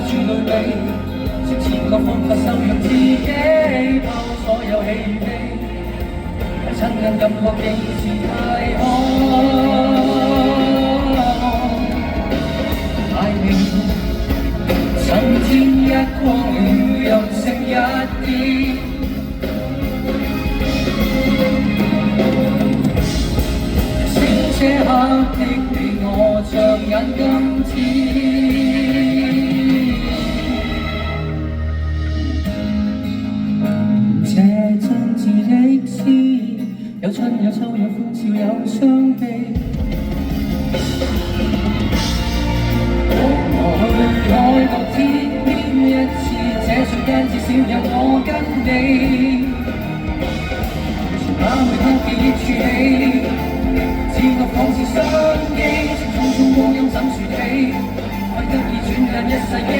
處類比，直前個方法收養自己，拋所有氣味，親近感覺竟是太空太美，趁天一光任性一啲。這刻的你我像眼今天，這真摯的詩，有春有秋有歡笑有傷悲。我去愛到天邊一次，這瞬間至少有我跟你，全把每刻記憶儲起。自覺仿似相機，匆匆光陰怎說起，愛得意轉眼一世嘅。